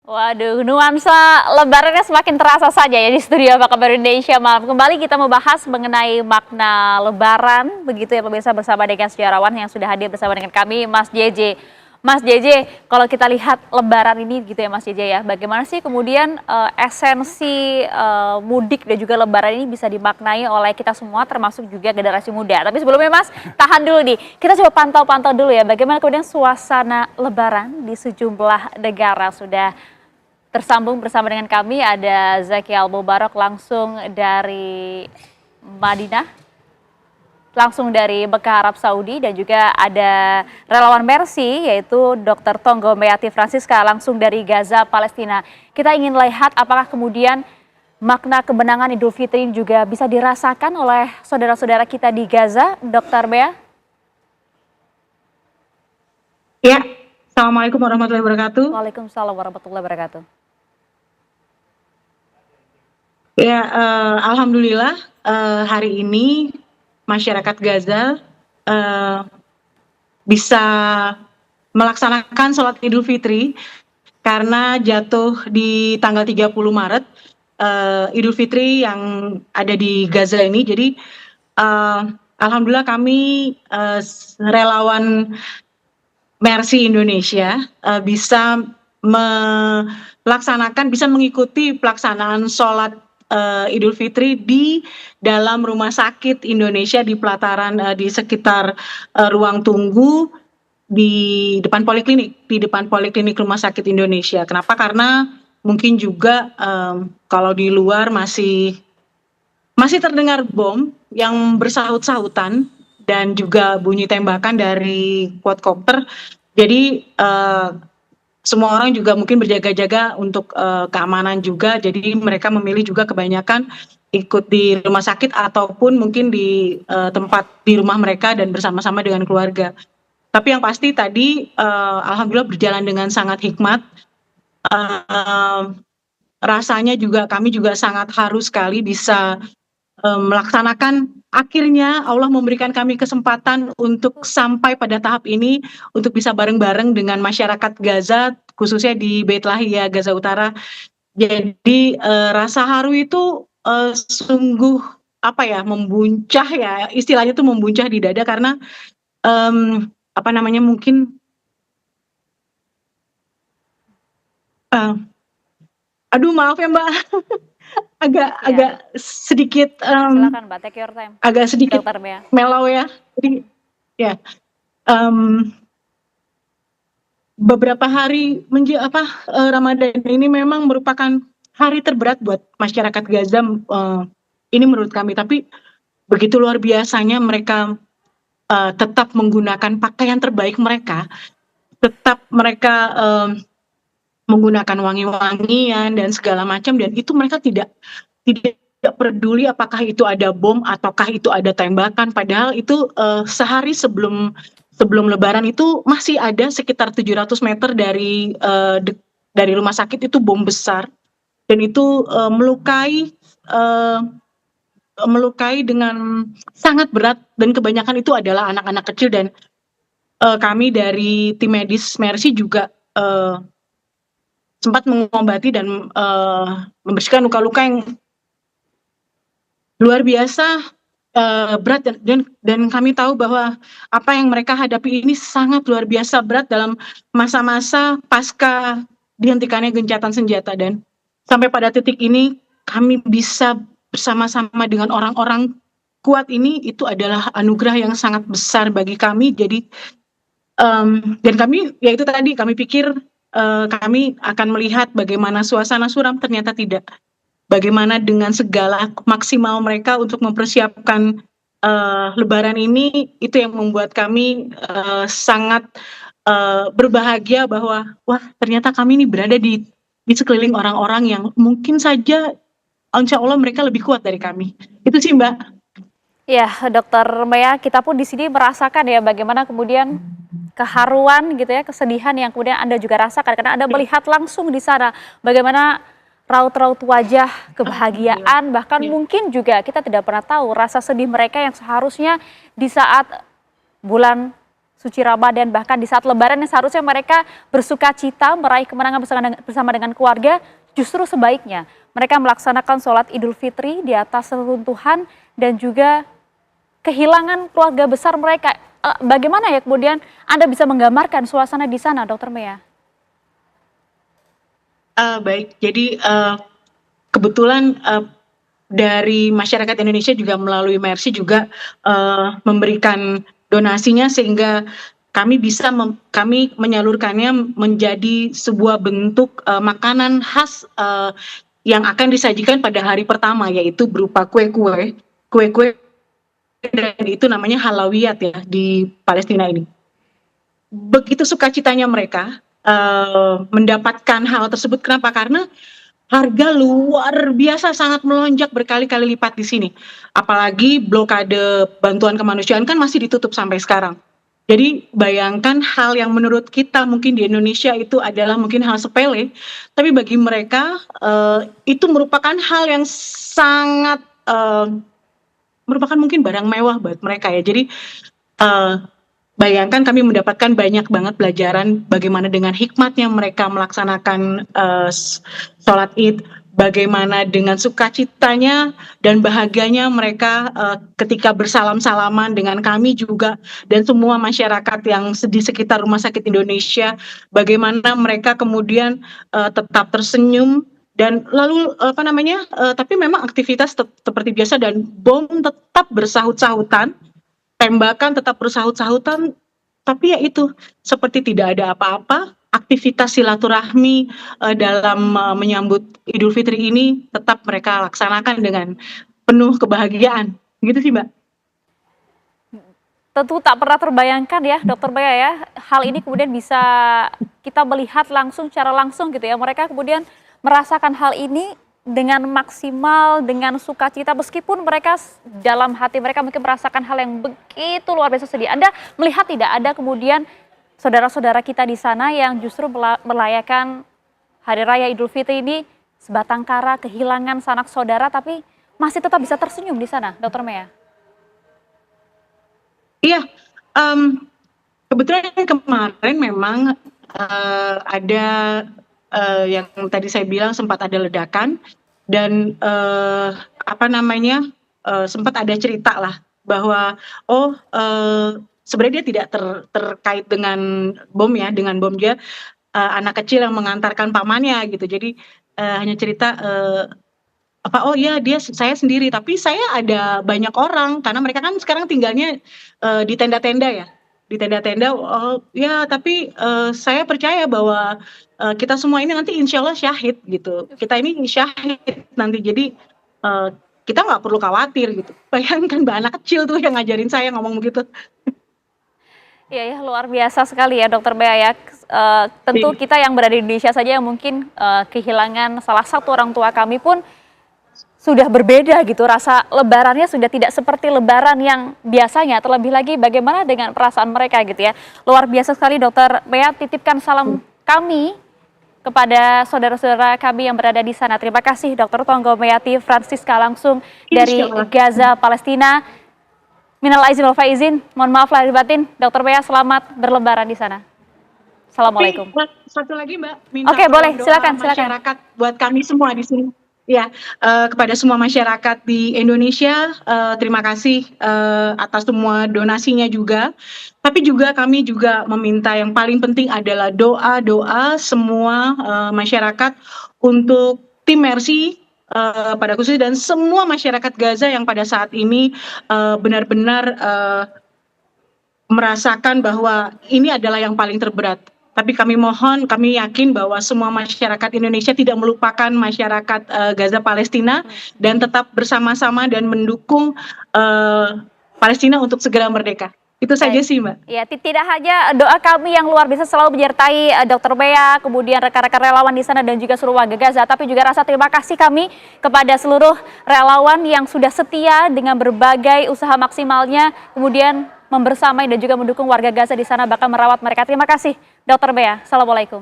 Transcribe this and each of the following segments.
Waduh, nuansa lebarannya semakin terasa saja ya di studio Apa Kabar Indonesia Malam. Kembali kita membahas mengenai makna lebaran, begitu ya pemirsa, bersama dengan sejarawan yang sudah hadir bersama dengan kami, Mas JJ. Mas JJ, kalau kita lihat lebaran ini gitu ya Mas JJ ya, bagaimana sih kemudian esensi mudik dan juga lebaran ini bisa dimaknai oleh kita semua termasuk juga generasi muda. Tapi sebelumnya Mas, tahan dulu nih. Kita coba pantau-pantau dulu ya bagaimana kemudian suasana lebaran di sejumlah negara. Sudah tersambung bersama dengan kami ada Zaki Al-Mubarak langsung dari Madinah, langsung dari Mekah, Arab Saudi, dan juga ada relawan Mercy yaitu Dr. Tonggo Meati Francisca langsung dari Gaza, Palestina. Kita ingin lihat apakah kemudian makna kemenangan Idul Fitri juga bisa dirasakan oleh saudara-saudara kita di Gaza, Dr. Bea. Ya, Assalamualaikum warahmatullahi wabarakatuh. Waalaikumsalam warahmatullahi wabarakatuh. Ya, alhamdulillah hari ini masyarakat Gaza bisa melaksanakan sholat Idul Fitri karena jatuh di tanggal 30 Maret Idul Fitri yang ada di Gaza ini. Jadi alhamdulillah kami relawan Mercy Indonesia bisa bisa mengikuti pelaksanaan sholat Idul Fitri di dalam rumah sakit Indonesia di pelataran di sekitar ruang tunggu di depan poliklinik rumah sakit Indonesia. Kenapa? Karena mungkin juga kalau di luar masih terdengar bom yang bersahut-sahutan dan juga bunyi tembakan dari quadcopter. Jadi semua orang juga mungkin berjaga-jaga untuk keamanan juga, jadi mereka memilih juga kebanyakan ikut di rumah sakit ataupun mungkin di tempat di rumah mereka dan bersama-sama dengan keluarga. Tapi yang pasti tadi alhamdulillah berjalan dengan sangat hikmat. Rasanya juga kami juga sangat haru sekali bisa melaksanakan, akhirnya Allah memberikan kami kesempatan untuk sampai pada tahap ini, untuk bisa bareng-bareng dengan masyarakat Gaza, khususnya di Beit Lahia, Gaza Utara. Jadi rasa haru itu sungguh apa ya, membuncah ya, istilahnya itu membuncah di dada karena apa namanya mungkin aduh maaf ya Mbak, agak sedikit Silakan Mbak, take your time. agak sedikit Dr. Bea. mellow ya. Jadi ya beberapa hari Ramadan ini memang merupakan hari terberat buat masyarakat Gaza, ini menurut kami. Tapi begitu luar biasanya mereka tetap menggunakan pakaian terbaik mereka, tetap mereka menggunakan wangi-wangian dan segala macam, dan itu mereka tidak peduli apakah itu ada bom ataukah itu ada tembakan. Padahal itu sehari sebelum Lebaran itu masih ada sekitar 700 meter dari rumah sakit itu bom besar, dan itu melukai dengan sangat berat, dan kebanyakan itu adalah anak-anak kecil. Dan kami dari tim medis Mercy juga sempat mengobati dan membersihkan luka-luka yang luar biasa berat, dan kami tahu bahwa apa yang mereka hadapi ini sangat luar biasa berat dalam masa-masa pasca dihentikannya gencatan senjata. Dan sampai pada titik ini kami bisa bersama-sama dengan orang-orang kuat ini, itu adalah anugerah yang sangat besar bagi kami. Jadi dan kami, ya itu tadi, kami pikir kami akan melihat bagaimana suasana suram, ternyata tidak. Bagaimana dengan segala maksimal mereka untuk mempersiapkan Lebaran ini, itu yang membuat kami sangat berbahagia bahwa wah, ternyata kami ini berada di sekeliling orang-orang yang mungkin saja insya Allah mereka lebih kuat dari kami. Itu sih Mbak. Ya, Dr. Mea, kita pun di sini merasakan ya bagaimana kemudian keharuan gitu ya, kesedihan yang kemudian Anda juga rasakan karena Anda melihat langsung di sana bagaimana raut-raut wajah kebahagiaan, bahkan mungkin juga kita tidak pernah tahu rasa sedih mereka yang seharusnya di saat bulan suci Ramadan, bahkan di saat Lebaran yang seharusnya mereka bersuka cita meraih kemenangan bersama dengan keluarga, justru sebaiknya mereka melaksanakan sholat Idul Fitri di atas reruntuhan dan juga kehilangan keluarga besar mereka. Bagaimana ya kemudian Anda bisa menggambarkan suasana di sana, Dokter Mea? Baik, jadi kebetulan dari masyarakat Indonesia juga melalui Mercy juga memberikan donasinya sehingga kami menyalurkannya menjadi sebuah bentuk makanan khas yang akan disajikan pada hari pertama, yaitu berupa kue-kue dan itu namanya halawiyat ya di Palestina ini. Begitu sukacitanya mereka mendapatkan hal tersebut. Kenapa? Karena harga luar biasa sangat melonjak berkali-kali lipat di sini. Apalagi blokade bantuan kemanusiaan kan masih ditutup sampai sekarang. Jadi bayangkan hal yang menurut kita mungkin di Indonesia itu adalah mungkin hal sepele, tapi bagi mereka itu merupakan hal yang sangat merupakan mungkin barang mewah buat mereka ya. Jadi bayangkan kami mendapatkan banyak banget pelajaran bagaimana dengan hikmatnya mereka melaksanakan sholat Id, bagaimana dengan sukacitanya dan bahagianya mereka ketika bersalam-salaman dengan kami juga dan semua masyarakat yang di sekitar Rumah Sakit Indonesia, bagaimana mereka kemudian tetap tersenyum dan lalu tapi memang aktivitas seperti biasa dan bom tetap bersahut-sahutan, tembakan tetap bersahut-sahutan, tapi ya itu seperti tidak ada apa-apa. Aktivitas silaturahmi dalam menyambut Idul Fitri ini tetap mereka laksanakan dengan penuh kebahagiaan. Gitu sih, Mbak. Tentu tak pernah terbayangkan ya, Dokter Bea ya, hal ini kemudian bisa kita melihat langsung, secara langsung gitu ya. Mereka kemudian merasakan hal ini dengan maksimal, dengan sukacita, meskipun mereka dalam hati mereka mungkin merasakan hal yang begitu luar biasa sedih. Anda melihat tidak ada kemudian saudara-saudara kita di sana yang justru merayakan Hari Raya Idul Fitri ini sebatang kara, kehilangan sanak saudara, tapi masih tetap bisa tersenyum di sana, Dokter Mea? Iya, kebetulan kemarin memang ada yang tadi saya bilang sempat ada ledakan dan sempat ada cerita lah bahwa sebenarnya dia tidak terkait dengan bom ya, dengan bom dia anak kecil yang mengantarkan pamannya gitu. Jadi hanya cerita saya sendiri, tapi saya ada banyak orang karena mereka kan sekarang tinggalnya di tenda-tenda ya. Di tenda-tenda, tapi saya percaya bahwa kita semua ini nanti insya Allah syahid gitu. Kita ini syahid nanti, jadi kita nggak perlu khawatir gitu. Bayangkan mbak, anak kecil tuh yang ngajarin saya ngomong begitu. Iya ya, luar biasa sekali ya Dokter Bea ya. Tentu kita yang berada di Indonesia saja yang mungkin kehilangan salah satu orang tua kami pun sudah berbeda gitu, rasa lebarannya sudah tidak seperti lebaran yang biasanya, terlebih lagi bagaimana dengan perasaan mereka gitu ya. Luar biasa sekali Dokter Bea, titipkan salam kami kepada saudara-saudara kami yang berada di sana. Terima kasih Dokter Tonggo Meati Francisca langsung dari Gaza, Palestina. Minal aizin wal faizin, mohon maaf lahir batin. Dokter Bea, selamat berlebaran di sana. Assalamualaikum. Satu lagi Mbak, Oke, boleh, silakan. Masyarakat buat kami semua di sini. Ya, kepada semua masyarakat di Indonesia, terima kasih atas semua donasinya juga. Tapi juga kami juga meminta yang paling penting adalah doa semua masyarakat untuk tim Mercy pada khususnya dan semua masyarakat Gaza yang pada saat ini benar-benar merasakan bahwa ini adalah yang paling terberat. Tapi kami yakin bahwa semua masyarakat Indonesia tidak melupakan masyarakat Gaza Palestina dan tetap bersama-sama dan mendukung Palestina untuk segera merdeka. Itu saja sih Mbak. Ya, tidak hanya doa kami yang luar biasa selalu menyertai Dokter Bea, kemudian rekan-rekan relawan di sana dan juga seluruh warga Gaza, tapi juga rasa terima kasih kami kepada seluruh relawan yang sudah setia dengan berbagai usaha maksimalnya, kemudian membersamai dan juga mendukung warga Gaza di sana, bahkan merawat mereka. Terima kasih, Dokter Bea. Assalamualaikum.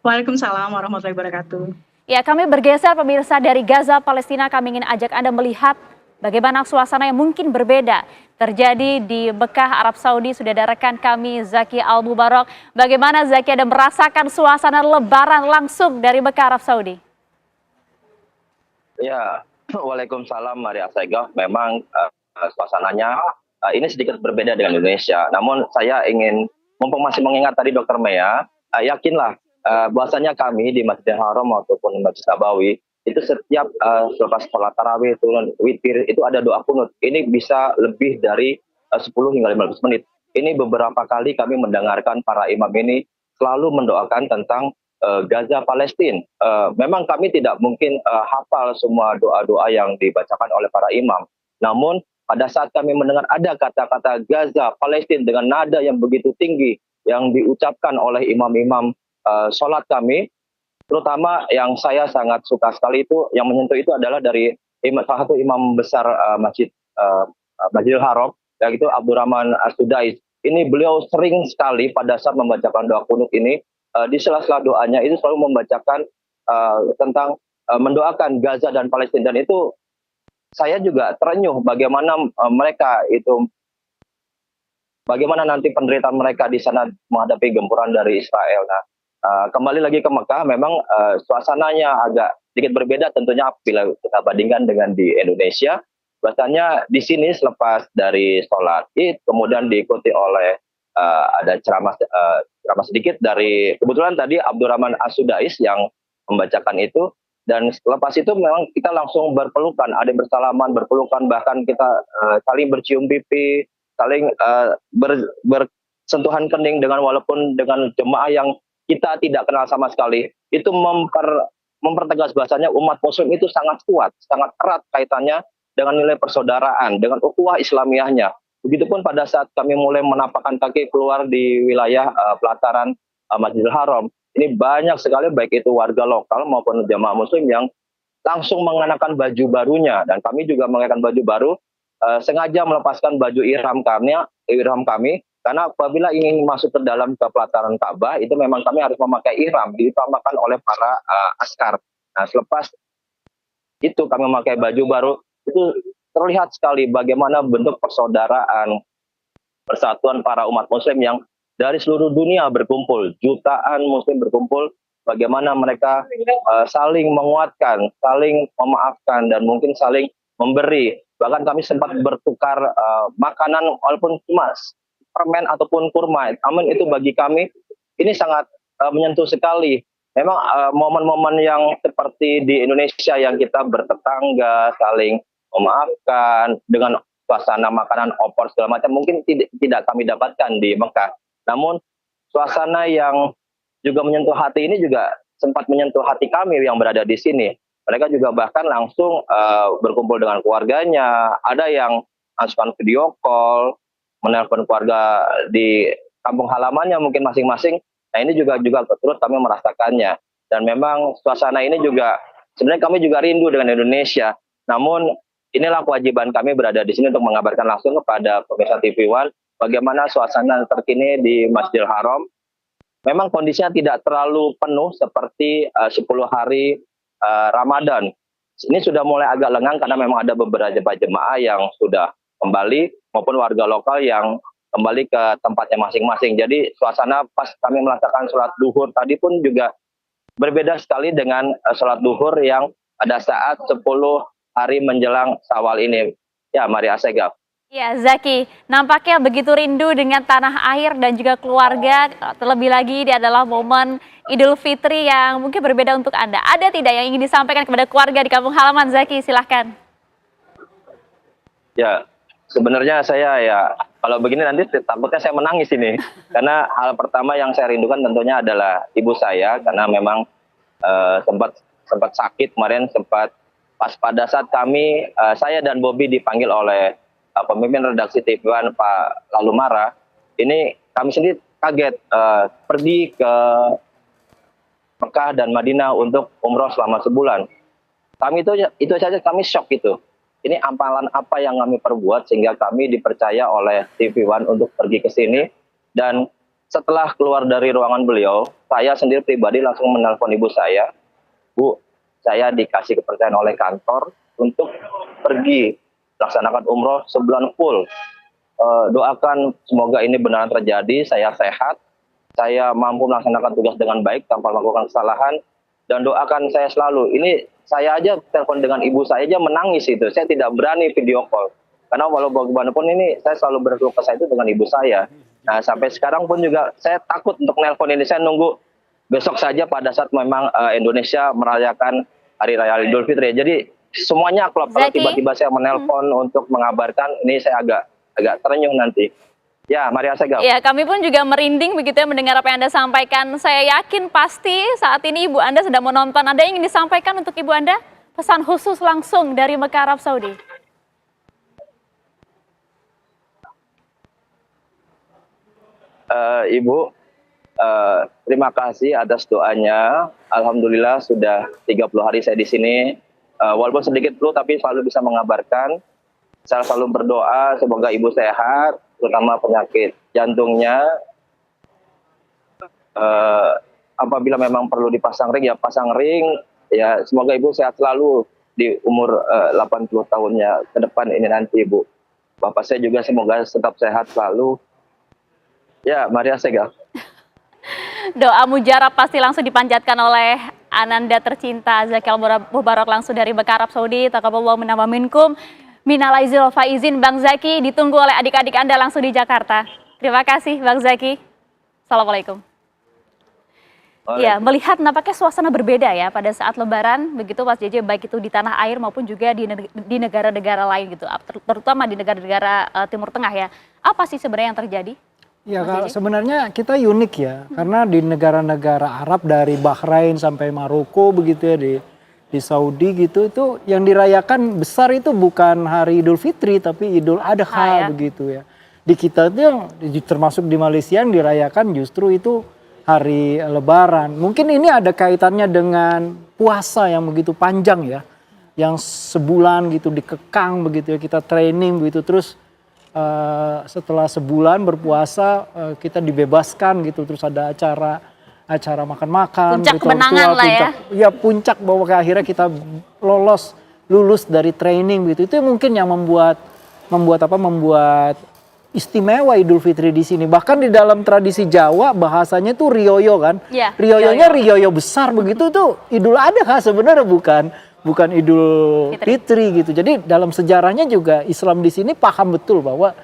Waalaikumsalam warahmatullahi wabarakatuh. Ya, kami bergeser pemirsa dari Gaza, Palestina. Kami ingin ajak Anda melihat Bagaimana suasana yang mungkin berbeda terjadi di Mekah, Arab Saudi? Sudah ada rekan kami Zaki Al-Mubarok. Bagaimana Zaki ada merasakan suasana lebaran langsung dari Mekah, Arab Saudi? Ya, waalaikumsalam Maria Sega. Memang suasananya ini sedikit berbeda dengan Indonesia. Namun saya ingin mumpung masih mengingat tadi Dokter Mea, yakinlah bahwasanya kami di Masjidil Haram maupun Masjid Nabawi itu setiap selepas sholat tarawih turun witir itu ada doa kunut. Ini bisa lebih dari 10 hingga 15 menit. Ini beberapa kali kami mendengarkan para imam ini selalu mendoakan tentang Gaza Palestina. Memang kami tidak mungkin hafal semua doa-doa yang dibacakan oleh para imam. Namun pada saat kami mendengar ada kata-kata Gaza Palestina dengan nada yang begitu tinggi yang diucapkan oleh imam-imam sholat kami, terutama yang saya sangat suka sekali itu yang menyentuh itu adalah dari salah satu imam besar Masjidil Haram, yaitu Abdurrahman As-Sudais. Ini beliau sering sekali pada saat membacakan doa kunut ini, di sela-sela doanya itu selalu membacakan tentang mendoakan Gaza dan Palestina, dan itu saya juga terenyuh bagaimana mereka itu, bagaimana nanti penderitaan mereka di sana menghadapi gempuran dari Israel. Nah, kembali lagi ke Mekah, memang suasananya agak sedikit berbeda tentunya bila kita bandingkan dengan di Indonesia. Bahasanya di sini selepas dari sholat Id, kemudian diikuti oleh ada ceramah sedikit dari, kebetulan tadi Abdurrahman As-Sudais yang membacakan itu, dan selepas itu memang kita langsung berpelukan, ada bersalaman, berpelukan, bahkan kita saling bercium pipi, saling bersentuhan kening dengan, walaupun dengan jemaah yang kita tidak kenal sama sekali. Itu mempertegas bahasanya umat muslim itu sangat kuat, sangat erat kaitannya dengan nilai persaudaraan, dengan ukhuwah Islamiyahnya. Begitupun pada saat kami mulai menapakkan kaki keluar di wilayah pelataran Masjidil Haram, ini banyak sekali baik itu warga lokal maupun jamaah muslim yang langsung mengenakan baju barunya, dan kami juga mengenakan baju baru, sengaja melepaskan baju ihram kami, karena apabila ingin masuk ke dalam ke pelataran Ka'bah itu memang kami harus memakai ihram, ditambahkan oleh para askar. Nah, selepas itu kami memakai baju baru, itu terlihat sekali bagaimana bentuk persaudaraan, persatuan para umat muslim yang dari seluruh dunia berkumpul, jutaan muslim berkumpul, bagaimana mereka saling menguatkan, saling memaafkan, dan mungkin saling memberi. Bahkan kami sempat bertukar makanan walaupun cuma permen ataupun kurma. Namun itu bagi kami ini sangat menyentuh sekali. Memang momen-momen yang seperti di Indonesia yang kita bertetangga, saling memaafkan dengan suasana makanan opor segala macam mungkin tidak kami dapatkan di Mekah. Namun suasana yang juga menyentuh hati ini juga sempat menyentuh hati kami yang berada di sini. Mereka juga bahkan langsung berkumpul dengan keluarganya. Ada yang langsung video call, menelpon keluarga di kampung halamannya mungkin masing-masing. Nah, ini juga turut kami merasakannya. Dan memang suasana ini juga sebenarnya kami juga rindu dengan Indonesia. Namun inilah kewajiban kami berada di sini untuk mengabarkan langsung kepada pemirsa TV One bagaimana suasana terkini di Masjidil Haram. Memang kondisinya tidak terlalu penuh seperti 10 hari Ramadan. Ini sudah mulai agak lengang karena memang ada beberapa jemaah yang sudah kembali maupun warga lokal yang kembali ke tempatnya masing-masing. Jadi suasana pas kami melaksanakan sholat duhur tadi pun juga berbeda sekali dengan sholat duhur yang pada saat 10 hari menjelang Syawal ini. Ya, Maria Asegaf. Ya, Zaki, nampaknya begitu rindu dengan tanah air dan juga keluarga. Terlebih lagi ini adalah momen Idul Fitri yang mungkin berbeda untuk Anda. Ada tidak yang ingin disampaikan kepada keluarga di kampung halaman, Zaki? Silahkan. Ya, sebenarnya saya kalau begini nanti takutnya saya menangis ini. Karena hal pertama yang saya rindukan tentunya adalah ibu saya, karena memang sempat sakit kemarin, sempat pas pada saat kami, saya dan Bobby dipanggil oleh pemimpin redaksi TV One Pak Lalumara, ini kami sendiri kaget pergi ke Mekah dan Madinah untuk umroh selama sebulan. Kami itu saja kami shock itu. Ini amalan apa yang kami perbuat sehingga kami dipercaya oleh TV One untuk pergi ke sini. Dan setelah keluar dari ruangan beliau, saya sendiri pribadi langsung menelpon ibu saya. Bu, saya dikasih kepercayaan oleh kantor untuk pergi laksanakan umroh sebulan full. Doakan semoga ini benar terjadi, saya sehat, saya mampu melaksanakan tugas dengan baik tanpa melakukan kesalahan, dan doakan saya selalu. Ini saya aja telepon dengan ibu saya aja menangis itu, saya tidak berani video call. Karena walau bagaimanapun ini saya selalu berkeluh kesah itu dengan ibu saya. Nah sampai sekarang pun juga saya takut untuk nelpon ini, saya nunggu besok saja pada saat memang Indonesia merayakan Hari Raya Idul Fitri. Jadi semuanya klop. Kalau tiba-tiba saya menelpon untuk mengabarkan, ini saya agak terenyuh nanti. Ya, Maria Segaf. Ya, kami pun juga merinding begitu ya mendengar apa yang Anda sampaikan. Saya yakin pasti saat ini Ibu Anda sedang menonton. Ada yang ingin disampaikan untuk Ibu Anda? Pesan khusus langsung dari Mekah, Arab Saudi. Ibu, terima kasih atas doanya. Alhamdulillah sudah 30 hari saya di sini. Walaupun sedikit flu tapi selalu bisa mengabarkan. Saya selalu berdoa semoga ibu sehat, terutama penyakit jantungnya. Apabila memang perlu dipasang ring, ya pasang ring. Ya semoga ibu sehat selalu di umur 80 tahunnya ke depan ini nanti, Ibu. Bapak saya juga semoga tetap sehat selalu. Ya, Maria Segaf. Doa mujarab pasti langsung dipanjatkan oleh Ananda tercinta Zakil Mubarak langsung dari Mekah, Arab Saudi. Taqabbalallahu minna wa minkum. Minal aizin wal faizin. Bang Zaki ditunggu oleh adik-adik Anda langsung di Jakarta. Terima kasih Bang Zaki. Assalamualaikum. Ya, melihat nampaknya suasana berbeda ya pada saat Lebaran begitu Mas JJ, baik itu di tanah air maupun juga di negara-negara lain gitu, terutama di negara-negara Timur Tengah ya. Apa sih sebenarnya yang terjadi? Ya, sebenarnya kita unik ya, karena di negara-negara Arab dari Bahrain sampai Maroko begitu ya, di Saudi gitu, itu yang dirayakan besar itu bukan hari Idul Fitri tapi Idul Adha ya. Begitu ya. Di kita itu yang termasuk di Malaysia yang dirayakan justru itu hari Lebaran. Mungkin ini ada kaitannya dengan puasa yang begitu panjang ya, yang sebulan gitu dikekang begitu ya, kita training begitu, terus setelah sebulan berpuasa kita dibebaskan gitu, terus ada acara makan-makan, puncak kemenangan lah ya. Ya puncak bahwa akhirnya kita lulus dari training gitu. Itu mungkin yang membuat istimewa Idul Fitri di sini. Bahkan di dalam tradisi Jawa bahasanya tuh rioyo kan. Ya, rioyonya rioyo besar begitu tuh Idul Adha sebenarnya bukan Idul Fitri gitu. Jadi dalam sejarahnya juga Islam di sini paham betul bahwa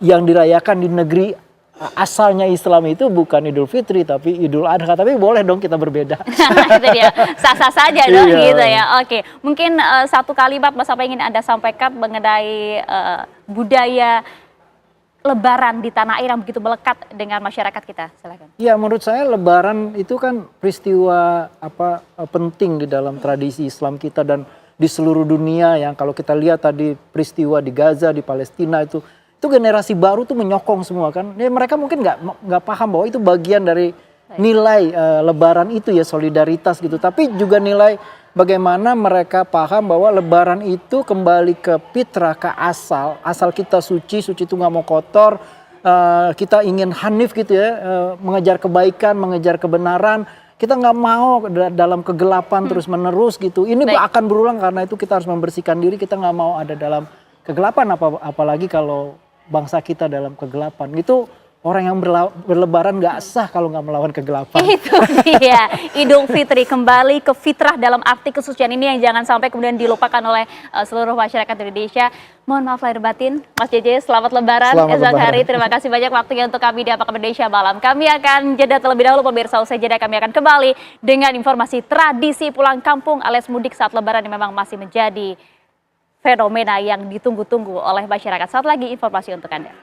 yang dirayakan di negeri asalnya Islam itu bukan Idul Fitri tapi Idul Adha. Tapi boleh dong kita berbeda. Itu dia, sah-sah saja dong gitu ya. Oke, mungkin satu kalimat Mas apa ingin Anda sampaikan mengenai budaya Lebaran di tanah air yang begitu melekat dengan masyarakat kita, silakan. Ya, menurut saya Lebaran itu kan peristiwa penting di dalam tradisi Islam kita dan di seluruh dunia. Yang kalau kita lihat tadi peristiwa di Gaza, di Palestina itu generasi baru tuh menyokong semua kan. Ya, mereka mungkin nggak paham bahwa itu bagian dari nilai Lebaran itu ya, solidaritas gitu. Tapi juga nilai bagaimana mereka paham bahwa Lebaran itu kembali ke fitrah, ke asal kita suci itu nggak mau kotor, kita ingin hanif gitu ya, mengejar kebaikan, mengejar kebenaran, kita nggak mau dalam kegelapan terus menerus gitu. Ini akan berulang, karena itu kita harus membersihkan diri, kita nggak mau ada dalam kegelapan, apalagi kalau bangsa kita dalam kegelapan. Itu orang yang berlebaran nggak sah kalau nggak melawan kegelapan. Itu dia, Idul Fitri kembali ke fitrah dalam arti kesucian ini yang jangan sampai kemudian dilupakan oleh seluruh masyarakat Indonesia. Mohon maaf lahir batin, Mas JJ, selamat Lebaran. Esok hari, terima kasih banyak waktunya untuk kami di Apa Kabar Indonesia Malam. Kami akan jeda terlebih dahulu pemirsa, usai jeda kami akan kembali dengan informasi tradisi pulang kampung alias mudik saat Lebaran yang memang masih menjadi fenomena yang ditunggu-tunggu oleh masyarakat. Saat lagi informasi untuk Anda.